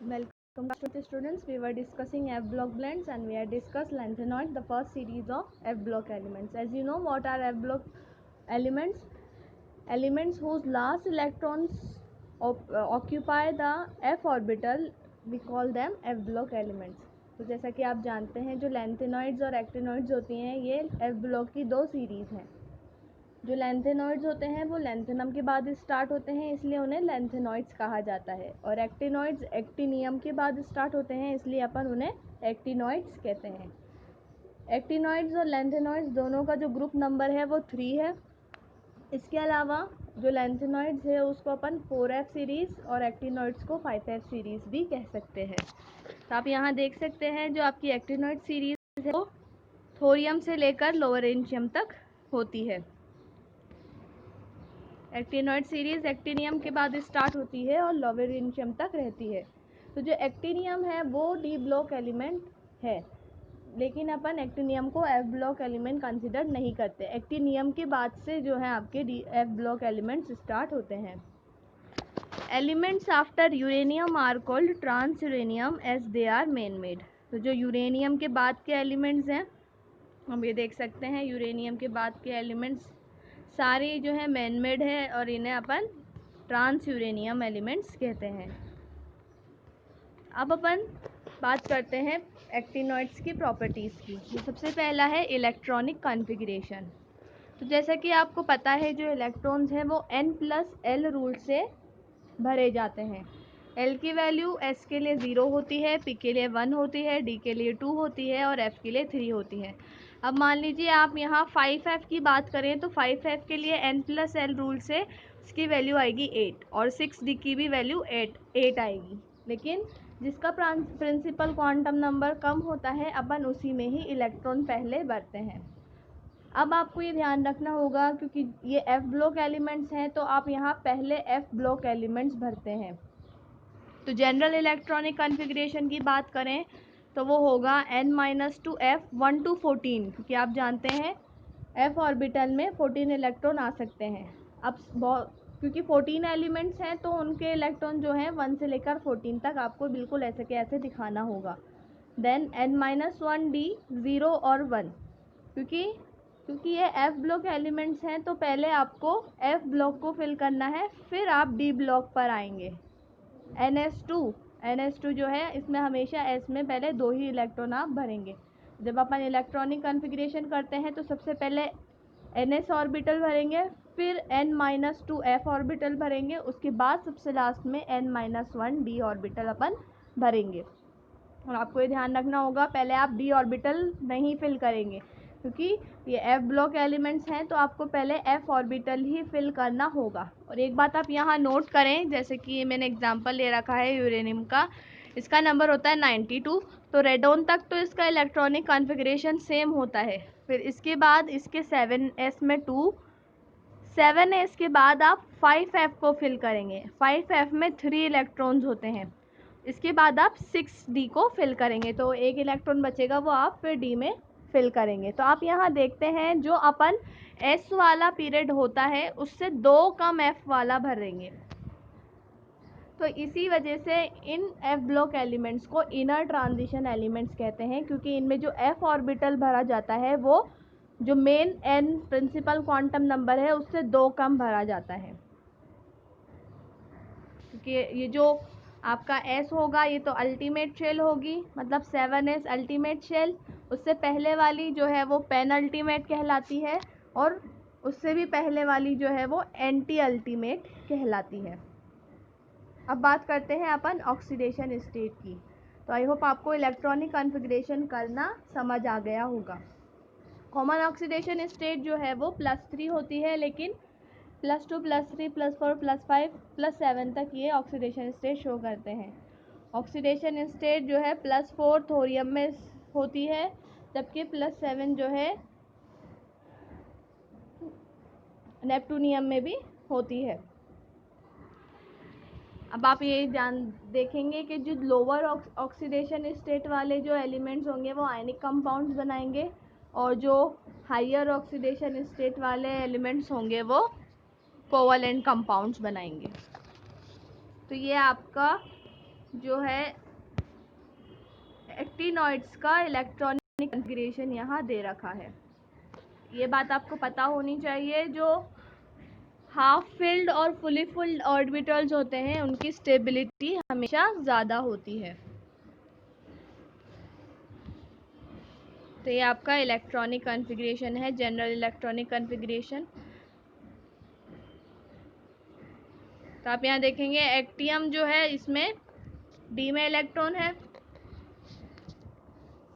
Welcome back to the students. We were discussing F block blends and we had discussed lanthanoid, the first series of F block elements. As you know, what are F block elements? Elements whose last electrons occupy the F orbital, we call them F block elements. तो जैसा कि आप जानते हैं, जो lanthanoids और actinoids होती हैं, ये F ब्लॉक की दो सीरीज़ हैं. जो लैंथेनॉइड्स होते हैं वो लैंथेनम के बाद स्टार्ट होते हैं, इसलिए उन्हें लैंथेनॉइड्स कहा जाता है. और एक्टिनॉइड्स एक्टिनियम के बाद स्टार्ट होते हैं, इसलिए अपन उन्हें एक्टिनॉइड्स कहते हैं. एक्टिनॉइड्स और लैंथेनॉइड्स दोनों का जो ग्रुप नंबर है वो 3 है. इसके अलावा जो लैंथेनॉइड्स है उसको अपन 4F सीरीज़ और एक्टिनॉइड्स को 5F सीरीज़ भी कह सकते हैं. तो आप यहाँ देख सकते हैं, जो आपकी एक्टिनॉइड सीरीज़ है वो थोरियम से लेकर लोवरेंशियम तक होती है. एक्टिनॉइड सीरीज़ एक्टिनियम के बाद स्टार्ट होती है और लोवेरेंशियम तक रहती है. तो जो एक्टिनियम है वो डी ब्लॉक एलिमेंट है, लेकिन अपन एक्टिनियम को एफ ब्लॉक एलिमेंट कंसिडर नहीं करते. एक्टिनियम के बाद से जो है आपके एफ ब्लॉक एलिमेंट्स स्टार्ट होते हैं. Elements after uranium are called transuranium as they are man made. तो जो यूरेनियम के बाद के एलिमेंट्स हैं, हम ये देख सकते हैं, यूरेनियम के बाद के एलिमेंट्स सारे जो है मैन मेड है और इन्हें अपन ट्रांस यूरेनियम एलिमेंट्स कहते हैं. अब अपन बात करते हैं एक्टिनॉइड्स की प्रॉपर्टीज़ की. तो सबसे पहला है इलेक्ट्रॉनिक कॉन्फ़िगरेशन. तो जैसा कि आपको पता है, जो इलेक्ट्रॉन्स हैं वो n+l रूल से भरे जाते हैं. l की वैल्यू s के लिए 0 होती है, p के लिए 1 होती है, d के लिए 2 होती है और f के लिए 3 होती है. अब मान लीजिए आप यहाँ 5f की बात करें तो 5f के लिए n+l रूल से इसकी वैल्यू आएगी 8 और 6d की भी वैल्यू 8 आएगी. लेकिन जिसका प्रिंसिपल क्वांटम नंबर कम होता है, अपन उसी में ही इलेक्ट्रॉन पहले भरते हैं. अब आपको ये ध्यान रखना होगा, क्योंकि ये एफ ब्लॉक एलिमेंट्स हैं, तो आप यहाँ पहले एफ ब्लॉक एलिमेंट्स भरते हैं. तो जनरल इलेक्ट्रॉनिक कॉन्फ़िगरेशन की बात करें तो वो होगा n-2f 1 to 14, क्योंकि आप जानते हैं f ऑर्बिटल में 14 इलेक्ट्रॉन आ सकते हैं. अब क्योंकि 14 एलिमेंट्स हैं तो उनके इलेक्ट्रॉन जो हैं 1 से लेकर 14 तक आपको बिल्कुल ऐसे के ऐसे दिखाना होगा. देन n-1d 0 और 1, क्योंकि ये f ब्लॉक एलिमेंट्स हैं तो पहले आपको f ब्लॉक को फिल करना है, फिर आप d ब्लॉक पर आएंगे. NS2 जो है, इसमें हमेशा S में पहले 2 ही इलेक्ट्रॉन आप भरेंगे. जब अपन इलेक्ट्रॉनिक कॉन्फ़िगरेशन करते हैं तो सबसे पहले NS ऑर्बिटल भरेंगे, फिर n-2f ऑर्बिटल भरेंगे, उसके बाद सबसे लास्ट में n-1d ऑर्बिटल अपन भरेंगे. और आपको ये ध्यान रखना होगा, पहले आप d ऑर्बिटल नहीं फिल करेंगे, क्योंकि ये f ब्लॉक एलिमेंट्स हैं तो आपको पहले f ऑर्बिटल ही फिल करना होगा. और एक बात आप यहाँ नोट करें, जैसे कि मैंने एग्जांपल ले रखा है यूरेनियम का, इसका नंबर होता है 92. तो रेडोन तक तो इसका इलेक्ट्रॉनिक कॉन्फ़िगरेशन सेम होता है. फिर इसके बाद इसके 7s में 2, 7s के बाद आप 5f को फिल करेंगे. 5f में 3 इलेक्ट्रॉन्स होते हैं. इसके बाद आप 6d को फिल करेंगे, तो एक इलेक्ट्रॉन बचेगा, वो आप फिर d में फिल करेंगे. तो आप यहाँ देखते हैं, जो अपन s वाला पीरियड होता है उससे 2 कम f वाला भरेंगे. तो इसी वजह से इन f ब्लॉक एलिमेंट्स को इनर ट्रांजिशन एलिमेंट्स कहते हैं, क्योंकि इनमें जो f ऑर्बिटल भरा जाता है वो जो main n principal quantum number है उससे 2 कम भरा जाता है. क्योंकि ये जो आपका S होगा ये तो अल्टीमेट शेल होगी, मतलब 7s अल्टीमेट शेल. उससे पहले वाली जो है वो पेन अल्टीमेट कहलाती है, और उससे भी पहले वाली जो है वो एंटी अल्टीमेट कहलाती है. अब बात करते हैं अपन ऑक्सीडेशन स्टेट की. तो आई होप आपको इलेक्ट्रॉनिक कॉन्फ़िगरेशन करना समझ आ गया होगा. कॉमन ऑक्सीडेशन स्टेट जो है वो +3 होती है, लेकिन +2 +3 +4 +5 +7 तक ये ऑक्सीडेशन स्टेट शो करते हैं. ऑक्सीडेशन स्टेट जो है +4 थोरियम में होती है, जबकि +7 जो है नेप्टूनियम में भी होती है. अब आप ये देखेंगे कि जो लोअर ऑक्सीडेशन स्टेट वाले जो एलिमेंट्स होंगे वो आयनिक कंपाउंड्स बनाएंगे, और जो हायर ऑक्सीडेशन स्टेट वाले एलिमेंट्स होंगे वो कोवलेंट कंपाउंड्स बनाएंगे. तो ये आपका जो है एक्टिनॉइड्स का इलेक्ट्रॉनिक कॉन्फ़िगरेशन यहाँ दे रखा है। ये बात आपको पता होनी चाहिए, जो हाफ फिल्ड और फुली फिल्ड ऑर्बिटल्स होते हैं उनकी स्टेबिलिटी हमेशा ज़्यादा होती है। तो ये आपका इलेक्ट्रॉनिक कॉन्फ़िगरेशन है, जनरल इलेक्ट्रॉनिक कॉन्फ़िगरेशन। तो आप यहाँ देखेंगे एक्टियम जो है इसमें डी में इलेक्ट्रॉन है।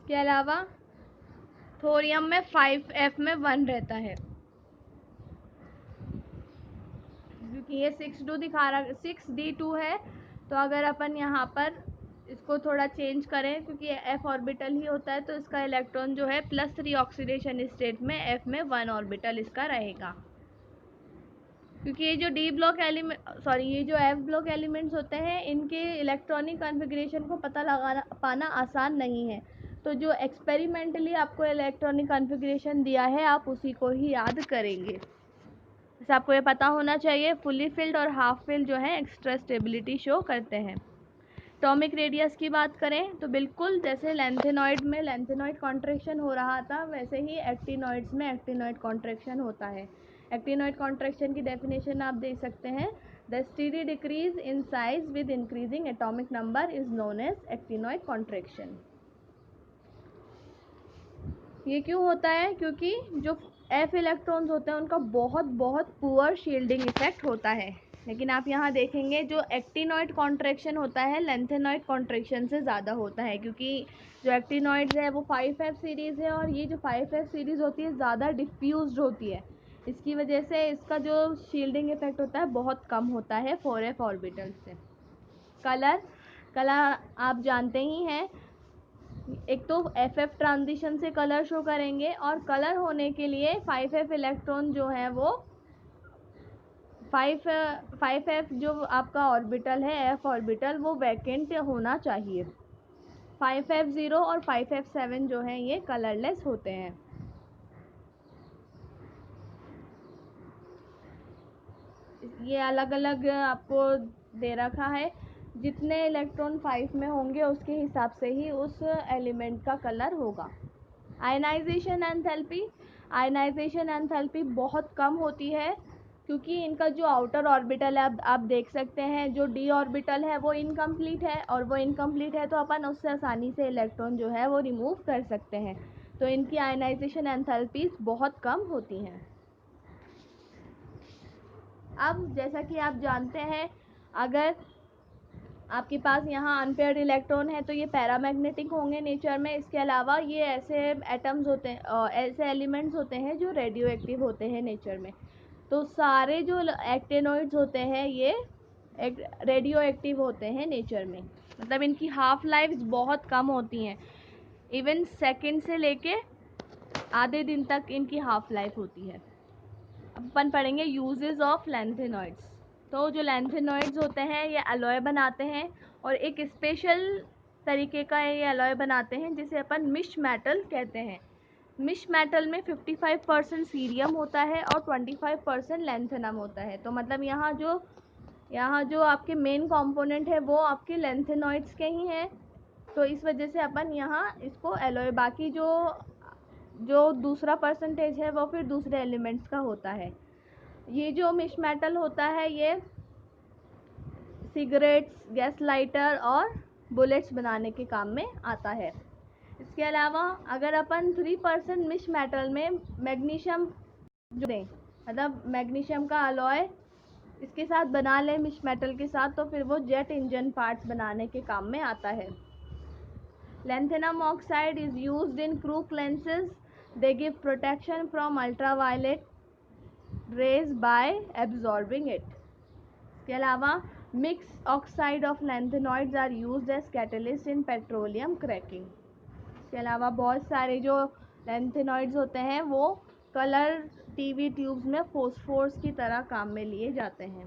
इसके अलावा थोरियम में 5f में 1 रहता है, क्योंकि ये 6d दिखा रहा 6d2 है। तो अगर अपन यहाँ पर इसको थोड़ा चेंज करें, क्योंकि f ऑर्बिटल ही होता है, तो इसका इलेक्ट्रॉन जो है +3 ऑक्सीडेशन स्टेट में f में 1 ऑर्बिटल इसका रहेगा। क्योंकि ये जो डी ब्लॉक एलिमेंट ये जो एफ ब्लॉक एलिमेंट्स होते हैं इनके इलेक्ट्रॉनिक कॉन्फ़िगरेशन को पता लगा पाना आसान नहीं है। तो जो एक्सपेरिमेंटली आपको इलेक्ट्रॉनिक कॉन्फ़िगरेशन दिया है आप उसी को ही याद करेंगे। जैसे आपको ये पता होना चाहिए फुली फिल्ड और हाफ फिल्ड जो है एक्स्ट्रा स्टेबिलिटी शो करते हैं। एटॉमिक रेडियस की बात करें तो बिल्कुल जैसे लेंथेनॉइड में लेंथेनॉइड कॉन्ट्रैक्शन हो रहा था, वैसे ही एक्टिनॉइड्स में एक्टिनॉइड कॉन्ट्रैक्शन होता है। एक्टिनॉइड कॉन्ट्रैक्शन की डेफिनेशन आप देख सकते हैं, the steady decrease in size with increasing atomic number is known as actinoid contraction. ये क्यों होता है? क्योंकि जो एफ इलेक्ट्रॉन्स होते हैं उनका बहुत पुअर शील्डिंग इफेक्ट होता है। लेकिन आप यहाँ देखेंगे जो एक्टिनॉइड कॉन्ट्रैक्शन होता है लेंथेनॉइड कॉन्ट्रैक्शन से ज़्यादा होता है, क्योंकि जो एक्टिनॉइड्स है वो 5f सीरीज़ है और ये जो 5f सीरीज़ होती है ज़्यादा डिफ्यूज्ड होती है। इसकी वजह से इसका जो शील्डिंग इफेक्ट होता है बहुत कम होता है 4f ऑर्बिटल से। कलर आप जानते ही हैं, एक तो FF ट्रांजिशन से कलर शो करेंगे, और कलर होने के लिए 5f इलेक्ट्रॉन जो है वो 5f जो आपका ऑर्बिटल है f ऑर्बिटल वो वैकेंट होना चाहिए। 5f0 और 5f7 जो है ये कलरलेस होते हैं। ये अलग अलग आपको दे रखा है, जितने इलेक्ट्रॉन 5 में होंगे उसके हिसाब से ही उस एलिमेंट का कलर होगा। आयनाइजेशन एंथैल्पी बहुत कम होती है, क्योंकि इनका जो आउटर ऑर्बिटल है आप देख सकते हैं, जो डी ऑर्बिटल है वो इनकम्प्लीट है, और वो इनकम्प्लीट है तो अपन उससे आसानी से इलेक्ट्रॉन जो है वो रिमूव कर सकते हैं। तो इनकी आयनाइजेशन एंथैल्पीज बहुत कम होती हैं। अब जैसा कि आप जानते हैं, अगर आपके पास यहाँ अनपेयर्ड इलेक्ट्रॉन है तो ये पैरामैग्नेटिक होंगे नेचर में। इसके अलावा ये ऐसे एटम्स होते हैं, ऐसे एलिमेंट्स होते हैं जो रेडियो एक्टिव होते हैं नेचर में। तो सारे जो एक्टिनॉइड्स होते हैं ये रेडियो एक्टिव होते हैं नेचर में, मतलब इनकी हाफ लाइफ बहुत कम होती हैं। इवन सेकंड से लेके आधे दिन तक इनकी हाफ लाइफ होती है। अपन पढ़ेंगे यूजेस ऑफ लेंथेनॉइड्स। तो जो लेंथेनॉइड्स होते हैं ये अलॉय बनाते हैं, और एक स्पेशल तरीके का ये अलॉय बनाते हैं जिसे अपन मिश मेटल कहते हैं। मिश मेटल में 55% सीरियम होता है और 25% लेंथेनम होता है। तो मतलब यहाँ जो आपके मेन कंपोनेंट है वो आपके लेंथेनॉइड्स के ही हैं। तो इस वजह से अपन यहाँ इसको अलॉय, बाकी जो दूसरा परसेंटेज है वो फिर दूसरे एलिमेंट्स का होता है। ये जो मिश मेटल होता है ये सिगरेट्स, गैस लाइटर और बुलेट्स बनाने के काम में आता है। इसके अलावा अगर अपन 3% मिश मेटल में मैग्नीशियम जो दें, मतलब मैग्नीशियम का अलॉय इसके साथ बना लें मिश मेटल के साथ, तो फिर वो जेट इंजन पार्ट्स बनाने के काम में आता है। Lanthanum oxide is used in crook lenses. They give protection from ultraviolet rays by absorbing it. इसके अलावा mixed oxide of lanthanoids are used as catalyst in petroleum cracking. इसके अलावा बहुत सारे जो लैंथेनॉइड्स होते हैं वो कलर टीवी ट्यूब्स में फोस्फोर्स की तरह काम में लिए जाते हैं।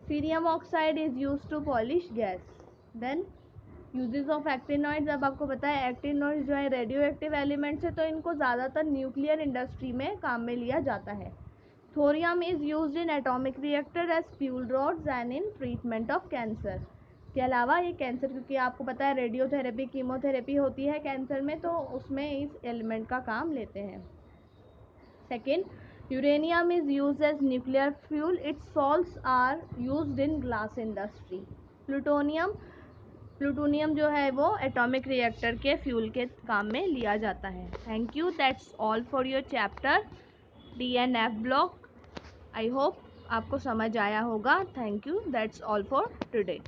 Cerium oxide is used to polish gas. Then uses of actinoids. अब आपको पता है एक्टिनॉइड्स जो है रेडियो एक्टिव एलिमेंट्स है, तो इनको ज़्यादातर न्यूक्लियर इंडस्ट्री में काम में लिया जाता है। Thorium is used in atomic reactor as fuel rods and in treatment of cancer. के अलावा ये कैंसर, क्योंकि आपको पता है रेडियोथेरेपी कीमोथेरेपी होती है कैंसर में, तो उसमें इस एलिमेंट का काम लेते हैं। Second, uranium is use as nuclear fuel, its salts are used in glass industry. Plutonium जो है वो एटॉमिक रिएक्टर के फ्यूल के काम में लिया जाता है। Thank you, that's all for your chapter D and F block. I hope आपको समझ आया होगा। Thank you, that's all for today.